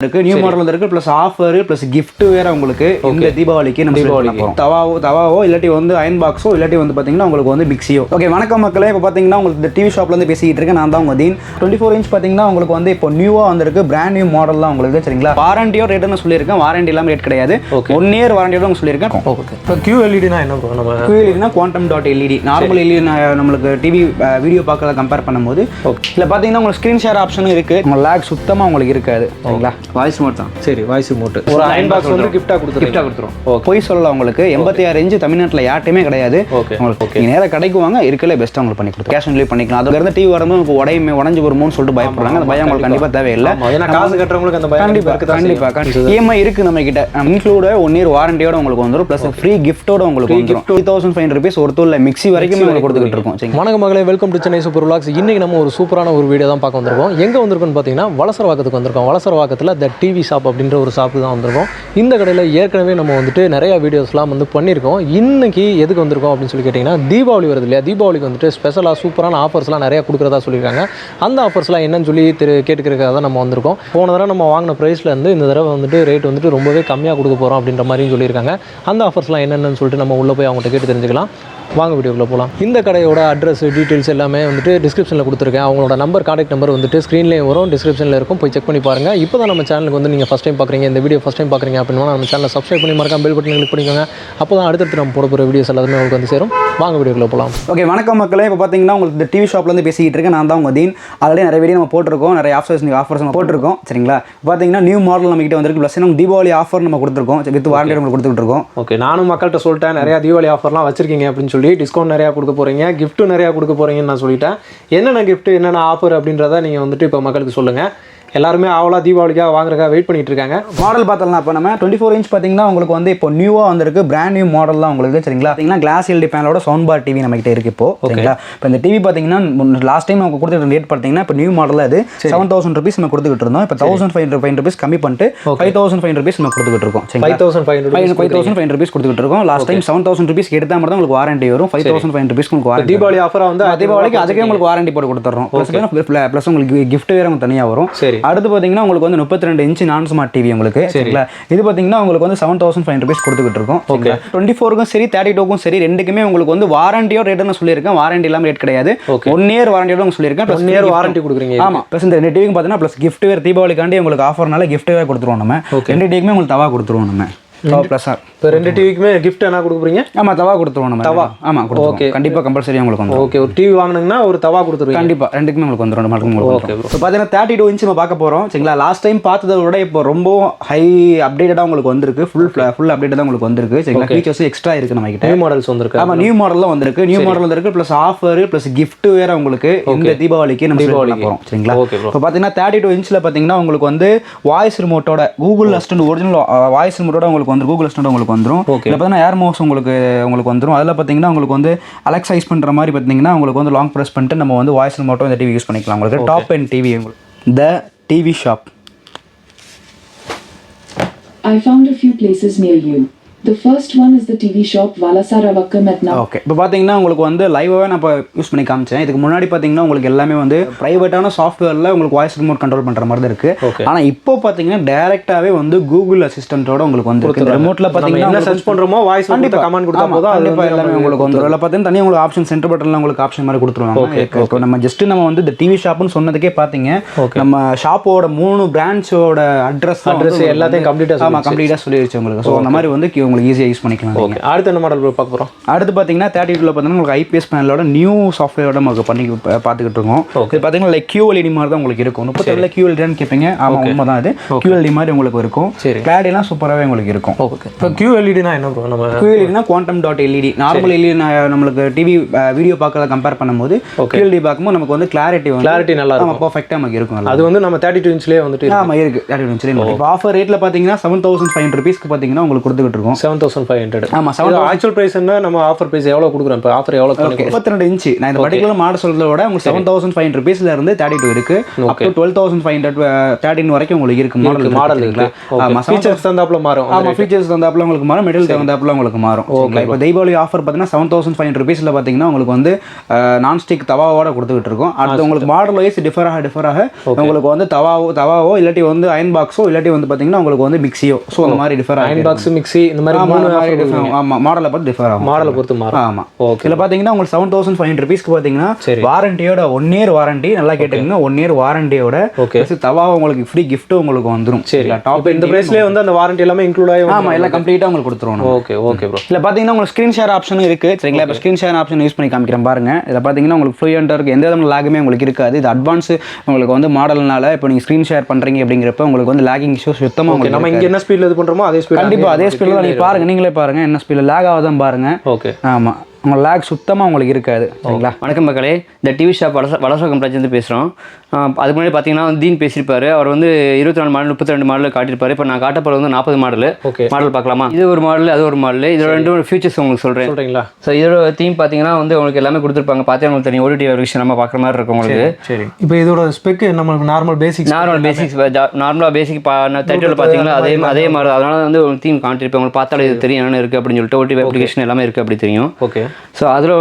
இருக்கு new model இருக்கு plus offer plus gift வேற உங்களுக்கு இந்த தீபாவளிக்கு நம்ம பண்ண போறோம். தவாவோ இல்லாட்டி வந்து அயன் பாக்ஸோ இல்லாட்டி வந்து பாத்தீங்கன்னா உங்களுக்கு வந்து மிக்ஸியோ. ஓகே வணக்கம் மக்களே, இப்போ பாத்தீங்கன்னா உங்களுக்கு இந்த டிவி ஷாப்ல இருந்து பேசிட்டு இருக்கேன். நான் தான் உங்க தீன். 24 இன்ச் பாத்தீங்கன்னா உங்களுக்கு வந்து இப்போ நியூவா வந்திருக்கு, பிராண்ட் நியூ மாடல் தான் உங்களுக்கு. சரிங்களா, வாரண்டியோ ரேட்னு சொல்லியிருக்கேன். வாரண்டி இல்லாம ரேட் கிடையாது, 1 இயர் வாரண்டியோட சொல்லியிருக்கேன். ஓகே, இப்போ QLED-னா என்ன ப்ரோ? நம்ம QLED-னா quantum dot LED. Normal LED நம்மளுக்கு டிவி வீடியோ பார்க்கறத கம்பேர் பண்ணும்போது இல்ல பாத்தீங்கன்னா உங்களுக்கு ஸ்கிரீன் ஷேர் ஆப்ஷனும் இருக்கு. உங்க லேக் சுத்தமா உங்களுக்கு இருக்காது. சரிங்களா, வாய்ஸ் மோட் தான். சரி, வாய்ஸ் மோட். ஒரு அயன் பாக்ஸ் வந்து கிஃப்டா கொடுத்துறோம். போய் சொல்லலாம் உங்களுக்கு 86 இன்ச் தமிழ்நாட்டில் யார்ட்டையுமே கிடையாது. உங்களுக்கு நேரா கடைக்கு வாங்க, இருக்கல பெஸ்ட்டாக உங்களுக்கு பண்ணி கொடுத்துருவோம். கேஷ் ஆன் டெலிவரி பண்ணிக்கலாம். அதுல இருந்து டிவி வரும்போது உடஞ்சு வருமோன்னு சொல்லிட்டு பயப்படுறாங்க. அந்த பயம் உங்களுக்கு கண்டிப்பா தேவையில்லை. ஏன்னா காசு கட்டுறவங்களுக்கு அந்த பயம் கண்டிப்பா இருக்கு நம்ம கிட்ட. இன்க்ளூட 1 இயர் வாரண்டியோட உங்களுக்கு வந்துடும், பிளஸ் ஃப்ரீ கிஃப்டோட உங்களுக்கு வந்துடும். 2500 rupees ஒரு தூள் மிக்ஸி வரைக்கும் உங்களுக்கு கொடுத்துக்கிட்டு இருக்கோம். வணக்கம் மகளே, welcome to Chennai super vlogs. இன்னைக்கு நம்ம ஒரு சூப்பரான ஒரு வீடியோ தான் பார்க்க வந்திருக்கோம். எங்க வந்திருக்கோம்னு பார்த்தீங்கன்னா வலசரவாக்கத்துக்கு வந்திருக்கோம். வலசரவாக்கத்தில் த டிவி ஷாப் அப்படின்ற ஒரு ஷாப்பு தான் வந்திருக்கோம். இந்த கடையில் ஏற்கனவே நம்ம வந்துட்டு நிறைய வீடியோஸ்லாம் வந்து பண்ணியிருக்கோம். இன்னைக்கு எதுக்கு வந்திருக்கோம் அப்படின்னு சொல்லி கேட்டிங்கன்னா, தீபாவளி வருது இல்லையா, தீபாவளிக்கு வந்துட்டு ஸ்பெஷலாக சூப்பரான ஆஃபர்ஸ்லாம் நிறையா கொடுக்குறதா சொல்லியிருக்காங்க. அந்த ஆஃபர்ஸ்லாம் என்னன்னு சொல்லி கேட்டுக்கிறதுக்காக தான் நம்ம வந்திருக்கோம். போன தடவை நம்ம வாங்கின ப்ரைஸ்லேருந்து இந்த தடவை வந்துட்டு ரேட் வந்துட்டு ரொம்பவே கம்மியாக கொடுக்க போகிறோம் அப்படின்ற மாதிரியும் சொல்லியிருக்காங்க. அந்த ஆஃபர்ஸ்லாம் என்னென்னு சொல்லிட்டு நம்ம உள்ளே போய் அவங்கள்ட்ட கேட்டு தெரிஞ்சுக்கலாம். வாங்க வீடியோக்குள்ளே போகலாம். இந்த கடையோட அட்ரஸ் டீட்டெயில்ஸ் எல்லாமே வந்துட்டு டிஸ்கிரிப்ஷனில் கொடுத்துருக்கேன். அவங்களோட நம்பர், கான்டாக்ட் நம்பர் வந்துட்டு ஸ்க்ரீன்லேயும் வரும், டிஸ்கிரிப்ஷனில் இருக்கும். போய் செக் பண்ணி பாருங்கள். இப்போ தான் நம்ம சேனலுக்கு வந்து நீங்கள் ஃபஸ்ட் டைம் பார்க்குறீங்க, இந்த வீடியோ ஃபஸ்ட் டைம் பார்க்குறீங்க அப்படின்னா நம்ம சேனலை சப்ஸ்கிரைப் பண்ணி மறக்காம பெல் பட்டன் கிளிக் பண்ணிக்கோங்க. அப்போ தான் அடுத்தடுத்து நம்ம போட போகிற வீடியோஸ் எல்லாமே உங்களுக்கு வந்து சேரும். வாங்க வீடியோக்குள்ளே போகலாம். ஓகே வணக்கம் மக்களே, இப்போ பார்த்தீங்கன்னா உங்களுக்கு இந்த டிவி ஷாப்லேருந்து பேசிக்கிட்டு இருக்கேன். நான் தான் உங்கள் தீன். ஆல்ரெடி நிறைய வீடியோ நம்ம போட்டிருக்கோம், நிறைய ஆஃபர்ஸ் நம்ம போட்டிருக்கோம். சரிங்களா, பார்த்தீங்கன்னா நியூ மாடல் நம்ம கிட்ட வந்திருக்கு. ப்ளஸ் நம்ம தீபாவளி ஆஃபர் நம்ம கொடுத்துருக்கோம், வித் வாரண்டி நம்ம கொடுத்துட்டு இருக்கோம். ஓகே, நானும் மக்கள்கிட்ட சொல்லிட்டேன் நிறையா தீபாவளி ஆஃபர்லாம் வச்சிருக்கீங்க அப்படின்னு சொல்லி, டிஸ்கவுண்ட் நிறையா கொடுக்க போகிறீங்க, கிஃப்ட்டும் நிறையா கொடுக்க போகிறீங்கன்னு நான் சொல்லிட்டேன். என்னென்ன கிஃப்ட் என்னென்ன ஆஃபர் அப்படின்றத நீங்கள் வந்துட்டு இப்போ மக்களுக்கு சொல்லுங்கள். எல்லாருமே அவ்வளோ தீபாவளிக்காக வாங்குறதுக்காக வெயிட் பண்ணிட்டு இருக்காங்க. மாடல் பார்த்தலாம். இப்போ நம்ம 24 இன்ச் பார்த்தீங்கன்னா உங்களுக்கு வந்து இப்போ நியூவாக வந்திருக்கு, பிராண்ட் நியூ மாடல் தான் உங்களுக்கு. சரிங்களா, பார்த்தீங்கன்னா கிளாஸ் எல்டி பேனலோட சவுண்ட் பார் டிவி நம்ம கிட்ட இருக்கு இப்போ. ஓகேங்களா, இப்போ இந்த டிவி பார்த்தீங்கன்னா லாஸ்ட் டைம் அவங்க கொடுத்துட்டு ரேட் பார்த்தீங்கன்னா இப்போ நியூ மாடல் அது 7000 rupees நம்ம கொடுத்துக்கிட்டு இருந்தோம். இப்போ 1500 rupees கம்மி பண்ணிட்டு 5500 rupees நம்ம கொடுத்துக்கிட்டு இருக்கோம். 5500 rupees கொடுத்துக்கிட்டு இருக்கோம். லாஸ்ட் டைம் 7000 rupees எடுத்தால் மட்டும் உங்களுக்கு வாரண்டி வரும். 5500 rupees உங்களுக்கு வாரண்டி. தீபாவளி ஆஃபராக வந்து தீபாவளிக்கு அதுக்கே உங்களுக்கு வாரண்டி போட்டு கொடுத்துறோம். ப்ளஸ் உங்களுக்கு கிஃப்ட் வேற தனியாக வரும். சரி, அடுத்து பார்த்தீங்கன்னா உங்களுக்கு வந்து 32 இன்ச் நான் ஸ்மார்ட் டிவி உங்களுக்கு. சரிங்களா, இது பார்த்தீங்கன்னா உங்களுக்கு வந்து 7500 rupees கொடுத்துக்கிட்டு இருக்கோம். ஓகே, 24க்கும் சரி 32க்கும் சரி ரெண்டுக்குமே உங்களுக்கு வந்து வாரண்டியோ ரேட்னு சொல்லியிருக்கேன். வாரண்டி இல்லாம ரேட் கிடையாது, 1 இயர் வாரண்டியோட சொல்லியிருக்கேன். 1 இயர் வாரண்டி கொடுக்குறீங்க. ஆமா, ப்ளஸ் இந்த டிவிக்கு பார்த்தீங்கன்னா ப்ளஸ் கிஃப்ட் வேற தீபாவளிக்காண்டி உங்களுக்கு ஆஃபர்னால கிஃப்ட் வேற கொடுத்துருவோம். நம்ம 2 டிவிக்குமே உங்களுக்கு தவா கொடுத்துருவோம். நம்ம ப்ளஸ் இப்போ 2 டிவிக்குமே கிஃப்ட் என்ன கொடுக்குறீங்க? ஆமா, தவா கொடுத்துருவோம். நம்ம தவா ஆமா கொடுத்துருவோம். ஓகே, கண்டிப்பா கம்பல்சரி உங்களுக்கு வந்து. ஓகே, ஒரு டிவி வாங்குனீங்கன்னா ஒரு தவா கொடுத்துருவீங்க. கண்டிப்பா ரெண்டுக்குமே உங்களுக்கு வந்துரும். ஓகே, இப்போ பார்த்தீங்கன்னா 32 இன்ச் நம்ம பார்க்க போறோம். சரிங்களா, லாஸ்ட் டைம் பார்த்ததை விட இப்போ ரொம்ப ஹை அப்டேட்டடா உங்களுக்கு வந்திருக்கு. ஃபுல் அப்டேட் தான் உங்களுக்கு வந்திருக்கு. சரிங்களா, ஃபீச்சர்ஸ் எக்ஸ்ட்ரா இருக்கு நம்ம கிட்ட. நியூ மாடல்ஸ் வந்திருக்கு. ஆமா, நியூ மாடல் வந்திருக்கு. நியூ மாடல் வந்திருக்கு, ப்ளஸ் ஆஃபர் ப்ளஸ் கிஃப்ட் வேற உங்களுக்கு இந்த தீபாவளிக்கு நம்ம பண்ண போறோம். சரிங்களா, இப்போ பார்த்தீங்கன்னா 32 இன்ச்ல பார்த்தீங்கன்னா உங்களுக்கு வந்து வாய்ஸ் ரிமோட்டோட கூகுள் அசிஸ்டன்ட் ஒரிஜினல் வாய்ஸ் ரிமோட்டோட உங்களுக்கு வந்து கூகுள் அசிஸ்டன்ட் உங்களுக்கு வந்துரும். இதில் பார்த்தீங்கன்னா ஏர் மவுஸ் உங்களுக்கு வந்துடும். அதில் பார்த்தீங்கன்னா உங்களுக்கு வந்து அலெக்ஸா யூஸ் பண்ணுற மாதிரி பார்த்தீங்கன்னா உங்களுக்கு வந்து லாங் ப்ரெஸ் பண்ணிட்டு நம்ம வந்து வாய்ஸ் ரிமோட்டோ இந்த டிவி யூஸ் பண்ணிக்கலாம். உங்களுக்கு டாப் அண்ட் டிவி உங்களுக்கு த TV shop. I found a few places near you. The first one is the TV shop Valasaravakkam at now. Okay, இப்போ பார்த்தீங்கன்னா உங்களுக்கு வந்து லைவாகவே நான் இப்போ யூஸ் பண்ணி காமிச்சேன். இதுக்கு முன்னாடி பார்த்தீங்கன்னா உங்களுக்கு எல்லாமே வந்து ப்ரைவேட்டான சாஃப்ட்வேரில் உங்களுக்கு வாய்ஸ் ரிமோட் கண்ட்ரோல் பண்ணுற மாதிரி தான் இருக்குது. ஆனால் இப்போ பார்த்தீங்கன்னா டேரெக்டாகவே வந்து கூகுள் அசிஸ்டன்ட்டோட உங்களுக்கு வந்து இந்த ரிமோட்டில் பார்த்தீங்கன்னா என்ன சர்ச் பண்ணுறோமோ வாய்ஸ் கண்டிப்பாக கமெண்ட் கொடுத்தா போதும், கண்டிப்பாக எல்லாமே உங்களுக்கு வந்துடும். அதில் பார்த்தீங்கன்னா தனியாக உங்களுக்கு ஆப்ஷன் சென்டர் பட்டனில் உங்களுக்கு ஆப்ஷன் மாதிரி கொடுத்துருவாங்க. இப்போ நம்ம ஜஸ்ட் நம்ம வந்து இந்த டிவி ஷாப்னு சொன்னதுக்கே பார்த்தீங்க, நம்ம ஷாப்போட 3 பிரான்ச்சோட அட்ரஸ் எல்லாத்தையும் கம்ப்ளீட்டாக சொல்லிடுச்சு உங்களுக்கு. ஸோ அந்த மாதிரி வந்து உங்களுக்கு ஈஸியாக யூஸ் பண்ணிக்கலாம். ஓகே, அடுத்த என்ன மாடல் பார்க்க போகிறோம்? அடுத்து பார்த்தீங்கன்னா 32ல பார்த்தீங்கன்னா உங்களுக்கு ஐபிஎஸ் பேனலோட நியூ சாஃப்ட்வேரோட நமக்கு பண்ணி பார்த்துக்கிட்டு இருக்கோம். இது பார்த்தீங்கன்னா லைக் QLED மாதிரி தான் உங்களுக்கு இருக்கும். 37ல QLEDன்னு கேட்பீங்க. ஆமாம், உண்மை தான். இது QLED மாதிரி உங்களுக்கு இருக்கும். சரி, கிளாரிட்டிலாம் சூப்பராகவே உங்களுக்கு இருக்கும். ஓகே, இப்போ QLED-னா என்ன ப்ரோ? நம்ம QLED-னா quantum dot LED. Normal LED நம்மளுக்கு டிவி வீடியோ பார்க்கறத கம்பேர் பண்ணும்போது QLED பார்க்கும்போது நமக்கு வந்து கிளாரிட்டி நல்லா இருக்கும், பர்ஃபெக்டாக நமக்கு இருக்கும். அது வந்து நம்ம 32 இன்ச்லேயே வந்துட்டு ஆமாம் இருக்கு. 32 இன்ச்லேயே இப்போ ஆஃபர் ரேட்டில் பார்த்தீங்கன்னா 7500 rupeesக்கு பார்த்தீங்கன்னா உங்களுக்கு கொடுத்துக்கிட்டு இருக்கோம். வரும். 7500. ஆமாம், ஆக்சுவல் பிரைஸ் என்ன, நம்ம ஆஃபர் பிரைஸ் எவ்வளோ கொடுக்குறோம் இப்போ? ஆஃபர் எவ்வளோ? 32 இன்ச்சு. நான் இந்த பர்டிகுலர் மாடல் சொல்றத விட உங்களுக்கு 7500 rupeesல இருந்து 32 இருக்கு. அப் டு 12513 வரைக்கும் உங்களுக்கு இருக்கு மாடல் இருக்குங்களா? ஆமா, ஃபீச்சர்ஸ் தந்தாப்புல மாறும். ஆமா, ஃபீச்சர்ஸ் தந்தாப்புல உங்களுக்கு மாறும், மெட்டல் தந்தாப்புல உங்களுக்கு மாறும். இப்போ தீபாவளி ஆஃபர் பார்த்தீங்கன்னா 7500 rupeesல பார்த்தீங்கன்னா உங்களுக்கு வந்து நான் ஸ்டிக் தவாவோட கொடுத்துக்கிட்டு இருக்கோம். அடுத்து உங்களுக்கு மாடல் வைஸ் டிஃபர் ஆக உங்களுக்கு வந்து தவாவோ இல்லாட்டி வந்து அயன் பாக்ஸோ இல்லாட்டி வந்து பார்த்தீங்கன்னா உங்களுக்கு வந்து மிக்ஸியோ, ஸோ அந்த மாதிரி டிஃபர் அயன் பாக்ஸ், மிக்ஸி இந்த மாதிரி ஆமாம், மாடலை பார்த்து டிஃபர் ஆகும். மாடலை பொறுத்து மாறும். ஆமாம். இதில் பார்த்தீங்கன்னா உங்களுக்கு 7500 rupeesக்கு பார்த்தீங்கன்னா வாரண்டியோட 1 year வாரண்டி, நல்லா கேட்டுக்கோங்க, 1 year வாரண்டியோட தவாவை உங்களுக்கு ஃப்ரீ கிஃப்ட் உங்களுக்கு வந்துடும். சரி, டாப் இந்த பிரைஸ்லேயே வந்து அந்த வாரண்டி எல்லாமே இன்க்ளூட் ஆகி ஆமாம், எல்லாம் கம்ப்ளீட்டாக உங்களுக்கு கொடுத்துருவோம். Okay bro. இதில் பார்த்தீங்கன்னா உங்களுக்கு ஸ்க்ரீன் ஷேர் ஆப்ஷனும் இருக்குது. சரிங்களா? இப்போ ஸ்க்ரீன் ஷேர் ஆப்ஷன் யூஸ் பண்ணி காமிக்கிறேன் பாருங்க. இதில் பார்த்தீங்கன்னா உங்களுக்கு ஃப்ளூயண்டாக இருக்குது, எந்த விதமான லாகுமே உங்களுக்கு இருக்காது. இது அட்வான்ஸ் உங்களுக்கு வந்து மாடல்னால இப்போ நீங்கள் ஸ்க்ரீன் ஷேர் பண்ணுறீங்க அப்படிங்கிறப்ப உங்களுக்கு வந்து லாகிங் இஷ்யூஸ் சுத்தமாக உங்களுக்கு நம்ம இங்கே என்ன ஸ்பீடில் இது பண்ணுறோமோ அதே ஸ்பீட், கண்டிப்பாக அதே ஸ்பீடில் நீங்கள் பாருங்கள், நீங்களே பாருங்கள் என்ன ஸ்பீடில் லாக் ஆகுதான் பாருங்கள். ஓகே. ஆமாம், உங்கள் லேக் சுத்தமாக உங்களுக்கு இருக்காது. சரிங்களா? வணக்கம் மக்களே, இந்த டிவி ஷாப் வலசரவாக்கம் பிரான்ச்லேருந்து பேசுகிறோம். அதுக்கு முன்னாடி பார்த்தீங்கன்னா தீன் பேசியிருப்பார். அவர் வந்து 24 மாடல் 32 மாடல் காட்டியிருப்பாரு. இப்போ நான் காட்ட போகிறது வந்து 40 மாடல். மாடல் பார்க்கலாமா? இது ஒரு மாடல், அது ஒரு மாடல். இதோட ரெண்டு ஃபியூச்சர்ஸ் உங்களுக்கு சொல்கிறீங்களா? ஸோ இதோட தீம் பார்த்தீங்கன்னா வந்து உங்களுக்கு எல்லாமே கொடுத்துருப்பாங்க. பார்த்தே உங்களுக்கு தெரியும், ஓடிடி விஷயம் நம்ம பார்க்குற மாதிரி இருக்கும் உங்களுக்கு. சரி, இப்போ இதோட ஸ்பெக் நம்மளுக்கு நார்மலாக பேசிக் டைட்டில் பார்த்தீங்கன்னா அதே மாதிரி. அதனால வந்து உங்களுக்கு தீம் காட்டியிருப்பேன். உங்களுக்கு பார்த்தாலே இது தெரியும் என்னென்ன இருக்குது அப்படின்னு சொல்லிட்டு. ஓடிடி அப்ளிகேஷன் எல்லாமே இருக்குது அப்படி தெரியும். ஓகே. ஸோ அதில்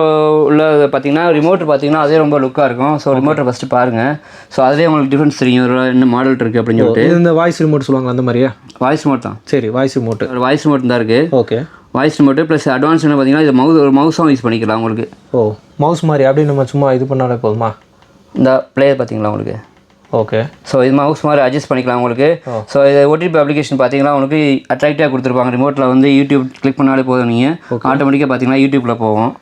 உள்ள பார்த்தீங்கன்னா ரிமோட் பார்த்தீங்கன்னா அதே ரொம்ப லுக்காக இருக்கும். ஸோ ரிமோட்டை ஃபஸ்ட்டு பாருங்கள். ஸோ அதிலே உங்களுக்கு டிஃப்ரென்ஸ் தெரியும் என்ன மாடல் இருக்குது அப்படின்னு சொல்லிட்டு. இந்த வாய்ஸ் ரிமோட் சொல்லுவாங்க அந்த மாதிரியா? வாய்ஸ் ரிமோட் தான். சரி, வாய்ஸ் ரிமோட் தான் இருக்குது. Okay. Voice remote plus advance என்ன பார்த்தீங்கன்னா இது ஒரு மவுஸும் யூஸ் பண்ணிக்கலாம் உங்களுக்கு. மவுஸ் மாதிரி அப்படி நம்ம சும்மா இது பண்ணாலே போதுமா? இந்த பிளேயர் பார்த்தீங்களா உங்களுக்கு? ஓகே. ஸோ இது மவுஸ் மாதிரி அட்ஜஸ்ட் பண்ணிக்கலாம் உங்களுக்கு. ஸோ இது ஓடிபி அப்ளிகேஷன் பார்த்தீங்கன்னா உங்களுக்கு அட்ராக்டிவாக கொடுத்துருப்பாங்க. ரிமோட்டில் வந்து யூடியூப் கிளிக் பண்ணாலே போதும், நீங்கள் ஆட்டோமேட்டிக்காக பார்த்தீங்கன்னா யூடியூப்பில் போவோம்.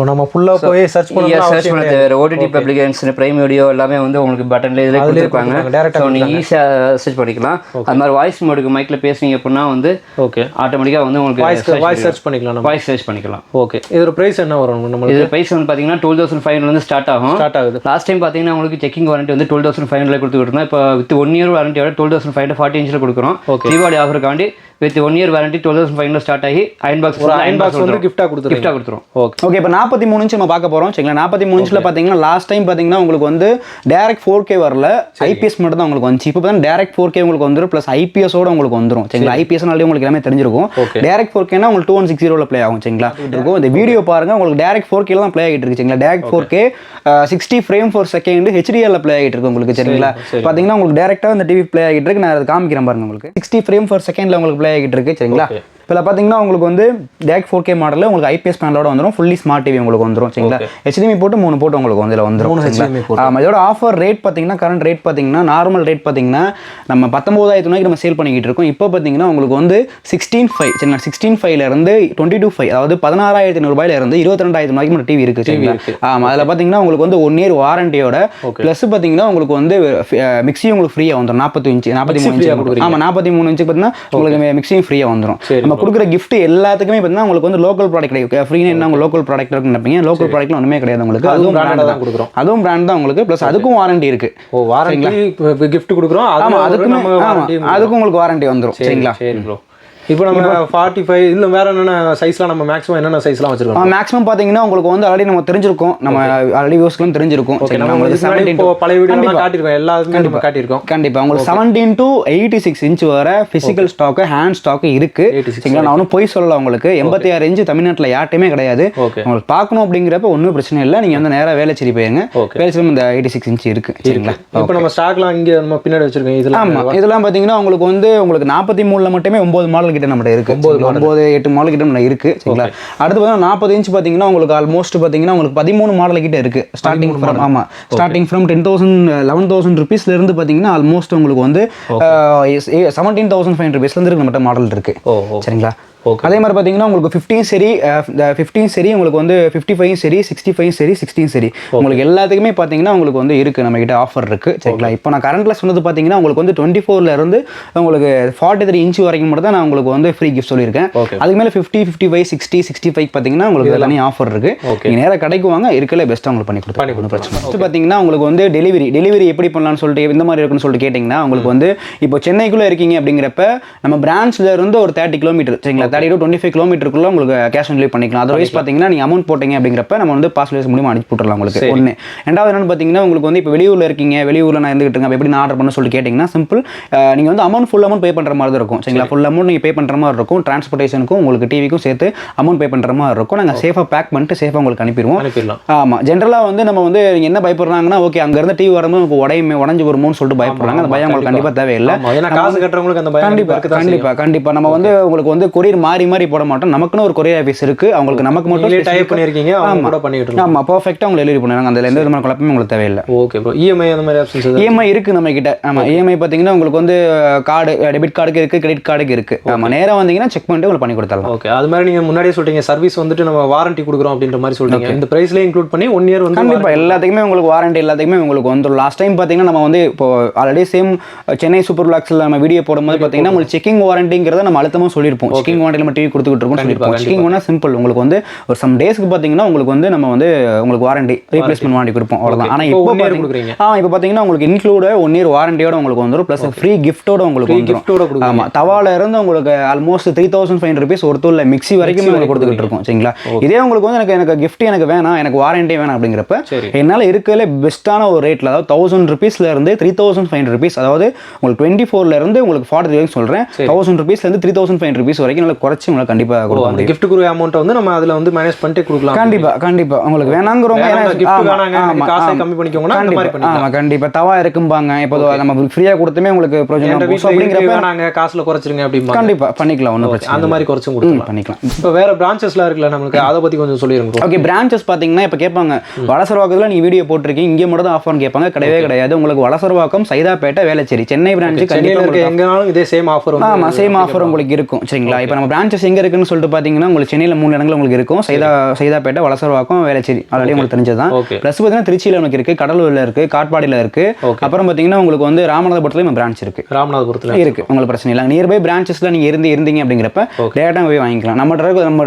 நம்ம ஃபுல்லாக போய் சர்ச் பண்ண தேவை. ஓடிடி அப்ளிகேஷன், பிரைம் வீடியோ எல்லாமே வந்து உங்களுக்கு பட்டன்ல இதில் கொடுத்துருப்பாங்க. ஸோ நீங்கள் ஈஸியாக சர்ச் பண்ணிக்கலாம். அது மாதிரி வாய்ஸ் மோடுக்கு மைக்கில் பேசுனீங்க அப்படின்னா வந்து ஆட்டோமேட்டிக்காக வந்து உங்களுக்கு வாய்ஸ் சர்ச் பண்ணிக்கலாம். ஓகே. இதோட ப்ரைஸ் என்ன வரும்? இது ப்ரைஸ் வந்து பார்த்தீங்கன்னா 12500 ஸ்டார்ட் ஆகுது. லாஸ்ட் டைம் பார்த்தீங்கன்னா உங்களுக்கு செக்கிங் வாரண்டி வந்து 12500 கொடுத்துட்டு இருந்தோம். இப்போ வித் 1 year வாரண்டியோட 12500 40 inch கொடுக்குறோம். தீபாவளி ஆஃபருக்காண்டி வித் 1 year வாரண்டி 12500 ஸ்டார்ட் ஆகி அயன் பாக்ஸ் வந்து கிஃப்டாக கொடுத்துரும். ஓகே. இப்போ 43 inch நம்ம பார்க்க போகிறோம். சரிங்களா? 43 inchல பார்த்தீங்கன்னா லாஸ்ட் டைம் பார்த்தீங்கன்னா உங்களுக்கு வந்து டேரக்ட் 4K வரல, ஐபிஎஸ் மட்டும் தான் உங்களுக்கு வந்துச்சு. இப்போ பார்த்தீங்கன்னா டேரக்ட் 4K உங்களுக்கு வந்துடும், ப்ளஸ் ஐபிஎஸோட உங்களுக்கு வந்துடும். சரிங்களா? ஐபிஎஸ்னாலே உங்களுக்கு எல்லாமே தெரிஞ்சிருக்கும். டேரக்ட் 4Kனா உங்களுக்கு 2160 ப்ளே ஆகும். சரிங்களா? இருக்கும் இந்த வீடியோ பாருங்க, உங்களுக்கு டேரக்ட் 4K தான் ப்ளே ஆகிட்டு இருக்கு. சரிங்களா? Direct 4K 60 frames per second HDR play ஆகிட்டு இருக்கு உங்களுக்கு. சரிங்களா? பார்த்தீங்கன்னா உங்களுக்கு டேரக்டாக இந்த டிவி ப்ளே ஆகிட்டு இருக்கு. நான் அதை காமிக்கிறேன் பாருங்க. உங்களுக்கு 60 frames per second உங்களுக்கு ப்ளே ஆகிட்டு இருக்கு. சரிங்களா? இப்போ பார்த்தீங்கன்னா உங்களுக்கு வந்து டேரக்ட் 4K மாடலில் உங்களுக்கு ஐபிஎஸ் பேனலோட வந்துடும், ஃபுல்லி ஸ்மார்ட் டிவி உங்களுக்கு வந்துடும். சரிங்களா? HDMI போட்டு 3 போட்டு உங்களுக்கு வந்து இதில் வந்துடும். ஆமாம். இதோட ஆஃபர் ரேட் பார்த்தீங்கன்னா கரண்ட் ரேட் பார்த்தீங்கன்னா நார்மல் ரேட் பார்த்தீங்கன்னா நம்ம 19,000 நம்ம சேல் பண்ணிக்கிட்டு இருக்கோம். இப்போ பார்த்தீங்கன்னா உங்களுக்கு வந்து 16,500. சரிங்களா? 16,500 22,500, அதாவது 16,500 இருந்து 22,000 நம்ம டிவி இருக்குது. சரிங்களா? ஆமாம். அதில் பார்த்தீங்கன்னா உங்களுக்கு வந்து 1 year வாரண்டியோட ப்ளஸ் பார்த்தீங்கன்னா உங்களுக்கு வந்து மிக்ஸி உங்களுக்கு ஃப்ரீயாக வந்துடும். 43 inch. ஆமாம், 43 inch பார்த்தீங்கன்னா உங்களுக்கு மிக்ஸியும் ஃப்ரீயாக வந்துடும். கொடுக்குற கிஃப்ட் எல்லாத்துக்குமே பார்த்தீங்கன்னா உங்களுக்கு வந்து லோக்கல் ப்ராடக்ட் கிடைக்கும். ஃப்ரீனா என்ன உங்களுக்கு லோக்கல் ப்ராடக்ட் இருக்குன்னு நினைப்பீங்க. லோக்கல் ப்ராடக்ட்ல ஒன்றுமே கிடையாது உங்களுக்கு. அதுவும் பிராண்ட் தான் கொடுக்குறோம். அதுவும் பிராண்ட் தான் உங்களுக்கு. ப்ளஸ் அதுக்கும் வாரண்டி இருக்கு. வாரண்டி கிஃப்ட் கொடுக்குறோம். அதுக்கும் உங்களுக்கு வாரண்டி வந்துடும். சரிங்களா? சரி ப்ரோ. இப்போ நம்ம 45 இல்லை வேற என்னென்ன சைஸ்லாம் நம்ம மேக்ஸிமம் என்னென்ன சைஸ்லாம் வச்சிருக்கோம்? மேக்ஸிமம் பார்த்தீங்கன்னா உங்களுக்கு வந்து ஆல்ரெடி நம்ம தெரிஞ்சிருக்கும், நம்ம ஆல்ரெடி வியூஸ்க்கும் தெரிஞ்சிருக்கும். நம்ம பழைய வீடியோ காட்டியிருக்கோம், எல்லாத்துக்குமே நம்ம காட்டியிருக்கோம். கண்டிப்பாக உங்களுக்கு 17 to 86 inch வர ஃபிசிக்கல் ஸ்டாக்கு, ஹேண்ட் ஸ்டாக்கு இருக்கு. சரிங்களா? நான் ஒன்றும் போய் சொல்லலாம். உங்களுக்கு 86 inch தமிழ்நாட்டில் யார்ட்டையுமே கிடையாது. உங்களுக்கு பார்க்கணும் அப்படிங்கிறப்ப ஒன்றும் பிரச்சனை இல்லை. நீங்கள் வந்து நேராக வேலைச்சேரி போயிருங்க. வேலைச்சேரி இந்த 86 inch இருக்கு. சரிங்களா? இப்போ நம்ம ஸ்டாக்லாம் இங்கே நம்ம பின்னாடி வச்சிருக்கோம். இதெல்லாம் பார்த்தீங்கன்னா உங்களுக்கு வந்து உங்களுக்கு 43 மட்டுமே 9 மாடல் கிட்ட நம்ம இருக்கு. 9-8 மாடல் கிட்ட நம்ம இருக்கு. சரிங்களா? அடுத்து பார்த்தீங்கன்னா 40 inch பார்த்தீங்கன்னா உங்களுக்கு ஆல்மோஸ்ட் பார்த்தீங்கன்னா உங்களுக்கு 13 மாடல் கிட்ட இருக்கு. ஸ்டார்டிங் ஃப்ரம் 11,000 rupeesல இருந்து பார்த்தீங்கன்னா ஆல்மோஸ்ட் உங்களுக்கு வந்து 17,500 rupeesல இருந்து நம்மகிட்ட மாடல் இருக்கு. சரிங்களா? அதே மாதிரி பார்த்தீங்கன்னா உங்களுக்கு 15 சரி உங்களுக்கு வந்து 55 சரி 65 சரி 16 சரி உங்களுக்கு எல்லாத்துக்குமே பார்த்தீங்கன்னா உங்களுக்கு வந்து இருக்குது, நம்மகிட்ட ஆஃபர் இருக்குது. சரிங்களா? இப்போ நான் கரண்ட்டில் சொன்னது பார்த்தீங்கன்னா உங்களுக்கு வந்து 24 இருந்து உங்களுக்கு 43 inch வரைக்கும் மட்டும் தான் நான் உங்களுக்கு வந்து ஃப்ரீ கிஃப்ட் சொல்லியிருக்கேன். அதுக்கு மேலே 50, 55, 60, 65 பார்த்தீங்கன்னா உங்களுக்கு தனி ஆஃபர் இருக்குது. நீங்கள் நேராக கடைக்கு வாங்க, இருக்கல பெஸ்ட்டாக உங்களுக்கு பண்ணி கொடுத்து பிரச்சனை. ஃபஸ்ட்டு பார்த்தீங்கன்னா உங்களுக்கு வந்து டெலிவரி எப்படி பண்ணலாம்னு சொல்லிட்டு இந்த மாதிரி இருக்குன்னு சொல்லிட்டு கேட்டிங்கன்னா உங்களுக்கு வந்து இப்போ சென்னைக்குள்ளே இருக்கீங்க அப்படிங்கிறப்ப நம்ம பிரான்ச்ல இருந்து ஒரு 30 kilometer. சரிங்களா? 30 to 25 கிலோமீட்டருக்குள்ள உங்களுக்கு கேஷ் ஆன் டெலிவரி பண்ணிக்கலாம். அதர்வைஸ் பார்த்தீங்கன்னா நீங்கள் அமௌண்ட் போட்டிங்க அப்படிங்கிறப்ப நம்ம வந்து பார்சல் மூலியமாக அனுப்பி போட்டுடலாம் உங்களுக்கு. ஒன்று. ரெண்டாவது என்னன்னு பார்த்தீங்கன்னா உங்களுக்கு வந்து இப்போ வெளியூரில் இருக்கீங்க, வெளியூரில் நான் இருந்துகிட்டு இருக்கேன், எப்படி நான் ஆர்டர் பண்ண சொல்லிட்டு கேட்டிங்கன்னா சிம்பிள், நீங்கள் வந்து ஃபுல் அமௌண்ட் பே பண்ணுற மாதிரி தான் இருக்கும். சரிங்களா, ஃபுல் அமௌண்ட் நீங்கள் பே பண்ணுற மாதிரி இருக்கும். டிரான்ஸ்போர்ட்டேஷனுக்கும் உங்களுக்கு டிவிக்கும் சேர்த்து அமௌண்ட் பே பண்ணுற மாதிரி இருக்கும். நாங்கள் சேஃபாக பேக் பண்ணிட்டு சேஃபாக உங்களுக்கு அனுப்பிடுவோம். ஆமாம், ஜென்ரலாக வந்து நம்ம வந்து நீங்கள் என்ன பயப்படுறாங்கன்னா, ஓகே அங்கேருந்து டிவி வரும்போது உங்களுக்கு உடஞ்சி வருமோன்னு சொல்லிட்டு பயப்படுறாங்க. அந்த பயம் உங்களுக்கு கண்டிப்பாக தேவையில்லை. காசு கட்டுறவங்களுக்கு அந்த பயம் கண்டிப்பாக நம்ம வந்து உங்களுக்கு வந்து கொரியர் மாறி போட மாட்டோம். நமக்குன்னு ஒரு கொரியர் ஆஃபீஸ் இருக்கு, அவங்களுக்கு நமக்கு மட்டும் டைப் பண்ணிருக்கீங்க, அவங்க கூட பண்ணிட்டு இருக்கோம். ஆமா, பெர்ஃபெக்ட்டா உங்களுக்கு டெலிவரி பண்ணுவாங்க. அதுல எந்த விதமான குழப்பமும் உங்களுக்கு தேவையில்லை. Okay bro. EMI அந்த மாதிரி ஆப்ஷன்ஸ் EMI இருக்கு நம்ம கிட்ட. ஆமா, EMI பாத்தீங்கன்னா உங்களுக்கு வந்து கார்டு, டெபிட் கார்டுக்கு இருக்கு, கிரெடிட் கார்டுக்கு இருக்கு. ஆமா, நேரா வந்தீங்கன்னா செக் பண்ணிட்டு உங்களுக்கு பண்ணி கொடுத்துடலாம். ஓகே, அது மாதிரி நீங்க முன்னாடியே சொல்றீங்க சர்வீஸ் வந்துட்டு நம்ம வாரண்டி கொடுக்குறோம் அப்படின்ற மாதிரி சொல்றீங்க. இந்த பிரைஸ்ல இன்க்ளூட் பண்ணி 1 இயர் வந்து கண்டிப்பா எல்லாத்துக்குமே உங்களுக்கு வாரண்டி எல்லாத்துக்குமே உங்களுக்கு வந்துடும். லாஸ்ட் டைம் பாத்தீங்கன்னா நம்ம வந்து இப்போ ஆல்ரெடி சேம் சென்னை சூப்பர் வ்ளாக்ஸ்ல நம்ம வீடியோ போடும்போது பாத்தீங்கன்னா உங்களுக்கு செக்கிங் வாரண்டிங்கிறத நம்ம அழுத்தமா சொல்லியிருப்போம். செக்கிங் வாரண்டி நம்ம டிவி கொடுத்துக்கிட்டு இருக்கோம் சொல்லியிருப்போம். செக்கிங் வாரண்டி சிம்பிள், உங்களுக்கு வந்து ஒரு சம் டேஸ்க்கு பாத்தீங்கன்னா உங்களுக்கு வந்து நம்ம வந்து உங்களுக்கு வாரண்டி ரீப்ளேஸ்மென்ட் வாரண்டி கொடுப்போம், அவ்வளவுதான். ஆனா இப்போ இப்போ பாத்தீங்கன்னா உங்களுக்கு இன்க்ளூட் 1 இயர் வாரண்டியோட உங்களுக்கு வந்துரும், பிளஸ் ஃப்ரீ கிஃப்டோட உங்களுக்கு வந்துரும். ஆமா, தவால இருந்து உங்களுக்கு ஆல்மோஸ்ட் 3500 rupees ஒரு தூள் மிக்ஸி வரைக்கும் உங்களுக்கு கொடுத்துக்கிட்டு இருக்கோம். சரிங்களா, இதே உங்களுக்கு வந்து எனக்கு கிஃப்ட் எனக்கு வேணாம், எனக்கு வாரண்டி வேணாம் அப்படிங்கிறப்ப என்னால இருக்கல பெஸ்ட்டான ஒரு ரேட்ல, அதாவது 1000 rupeesல இருந்து 3500 rupees, அதாவது உங்களுக்கு 24ல இருந்து உங்களுக்கு 43 வரைக்கும் சொல்றேன், 1000 rupeesல இருந்து 3500 rupees வரைக்கும் நல்லா குறைச்சி உங்களுக்கு கண்டிப்பா கொடுக்கலாம். அந்த கிஃப்ட் குரு அமௌண்ட் வந்து நம்ம அதுல வந்து மேனேஜ் பண்ணிட்டு கொடுக்கலாம். கண்டிப்பா உங்களுக்கு வேணாங்கிறவங்க காசை கம்மி பண்ணிக்கோங்கன்னா அந்த மாதிரி பண்ணிக்கலாம். கண்டிப்பா தவா இருக்கும்பாங்க, இப்போ நம்ம ஃப்ரீயா கொடுத்துமே உங்களுக்கு பிரயோஜனம் அப்படிங்கிறப்ப நாங்க காசுல குறைச்சிருங்க அப்படிமா கண்டிப்பா பண்ணிக்கலாம், ஒன்றும் பிரச்சனை அந்த மாதிரி குறைச்சும் கொடுக்கலாம், பண்ணிக்கலாம். இப்போ வேற பிரான்ச்சஸ்லாம் இருக்குல்ல நமக்கு, அதை பத்தி கொஞ்சம் சொல்லிருங்க. ஓகே, பிரான்ச்சஸ் பாத்தீங்கன்னா இப்போ கேட்பாங்க வலசரவாக்கத்துல நீங்க வீடியோ போட்டிருக்கீங்க, இங்கே மட்டும் தான் ஆஃபர்னு கேட்பாங்க. கிடையாது, உங்களுக்கு வலசரவாக்கம், சைதாப்பேட்டை, வேளச்சேரி, சென்னை பிரான்ச்சு கண்டிப்பா எங்கனாலும் இதே சேம் ஆஃபர். ஆமா, சேம் ஆஃபர் உங்களுக்கு இருக்கும். சரிங்களா, இப்போ நம்ம பிரான்ச்சஸ் எங்க இருக்குன்னு சொல்லிட்டு பாத்தீங்கன்னா உங்களுக்கு சென்னையில 3 இடங்கள் உங்களுக்கு இருக்கும். சைதாப்பேட்டை, வலசரவாக்கம், வேளச்சேரி ஆல்ரெடி உங்களுக்கு தெரிஞ்சதான். பிளஸ் பாத்தீங்கன்னா திருச்சியில உங்களுக்கு இருக்கு, கடலூர்ல இருக்கு, காட்பாடியில இருக்கு. அப்புறம் பாத்தீங்கன்னா உங்களுக்கு வந்து ராமநாதபுரத்துல பிரான்ச் இருக்கு. ராமநாதபுரத்துல இருக்கு, உங்களுக்கு பிரச்சனை இல்லை. நியர்பை பிரான்ச்சஸ்ல நீங்க இருந்தீங்க அப்படிங்கிறப்ப டேரக்டா போய் வாங்கிக்கலாம்.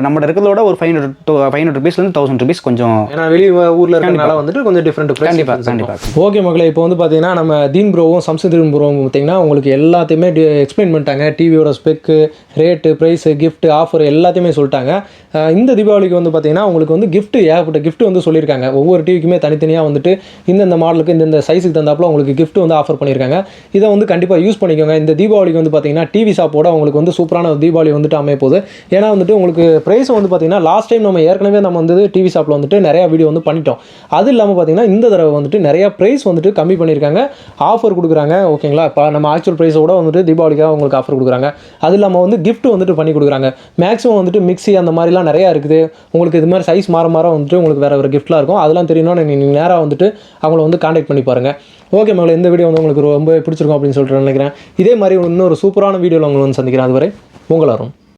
நம்ம இருக்கிறதோட ஒரு 500 rupeesல இருந்து 1000 rupees கொஞ்சம் வெளி ஊர்ல இருக்கறனால வந்துட்டு கொஞ்சம் டிஃபரெண்ட். கண்டிப்பா. ஓகே மக்களே, இப்போ வந்து பாத்தீங்கன்னா நம்ம தீன் ப்ரோவும் சம்சுதீன் ப்ரோவும் பார்த்தீங்கன்னா உங்களுக்கு எல்லாத்தையுமே எக்ஸ்பிளைன் பண்ணிட்டாங்க. டிவியோட spec, rate, price, gift, offer எல்லாத்தையுமே சொல்லிட்டாங்க. இந்த தீபாவளிக்கு வந்து பார்த்தீங்கன்னா உங்களுக்கு வந்து ஏகப்பட்ட கிஃப்ட் வந்து சொல்லியிருக்காங்க. ஒவ்வொரு டிவிக்குமே தனித்தனியாக வந்துட்டு இந்த மாடலுக்கு இந்த சைஸுக்கு தந்தாப்புல உங்களுக்கு கிஃப்ட் வந்து ஆஃபர் பண்ணியிருக்காங்க. இதை வந்து கண்டிப்பாக யூஸ் பண்ணிக்கோங்க. இந்த தீபாவளிக்கு வந்து பார்த்தீங்கன்னா டிவி ஷாப்போட உங்களுக்கு வந்து சூப்பரான ஒரு தீபாவளி வந்துட்டு அமைய போகுது. ஏன்னா வந்துட்டு உங்களுக்கு ப்ரைஸ் வந்து பார்த்தீங்கன்னா லாஸ்ட் டைம் நம்ம ஏற்கனவே வந்து டிவி ஷாப்பில் வந்துட்டு நிறையா வீடியோ வந்து பண்ணிட்டோம். அது இல்லாமல் பார்த்தீங்கன்னா இந்த தடவை வந்துட்டு நிறையா ப்ரைஸ் வந்துட்டு கம்மி பண்ணியிருக்காங்க, ஆஃபர் கொடுக்குறாங்க. ஓகேங்களா, இப்போ நம்ம ஆக்சுவல் ப்ரைஸோட வந்துட்டு தீபாவளிக்காக உங்களுக்கு ஆஃபர் கொடுக்குறாங்க. அது இல்லாமல் வந்து கிஃப்ட் வந்துட்டு பண்ணி கொடுக்குறாங்க. மேக்ஸிமம் வந்துட்டு மிக்ஸி அந்த மாதிரிலாம் நிறையா இருக்குது. உங்களுக்கு இது மாதிரி சைஸ் மாற வந்துட்டு உங்களுக்கு வேறு கிஃப்ட்லாம் இருக்கும். அதெல்லாம் தெரியணும்னா நீங்கள் நேராக வந்துட்டு அவங்கள வந்து கான்டாக்ட் பண்ணி பாருங்கள். ஓகே மகளே, இந்த வீடியோ வந்து உங்களுக்கு ரொம்ப பிடிச்சிருக்கும் அப்படின்னு சொல்லிட்டு நினைக்கிறேன். இதே மாதிரி இன்னொரு சூப்பரான வீடியோவில் உங்களை வந்து சந்திக்கிறேன். அதுவரை உங்களாரும்.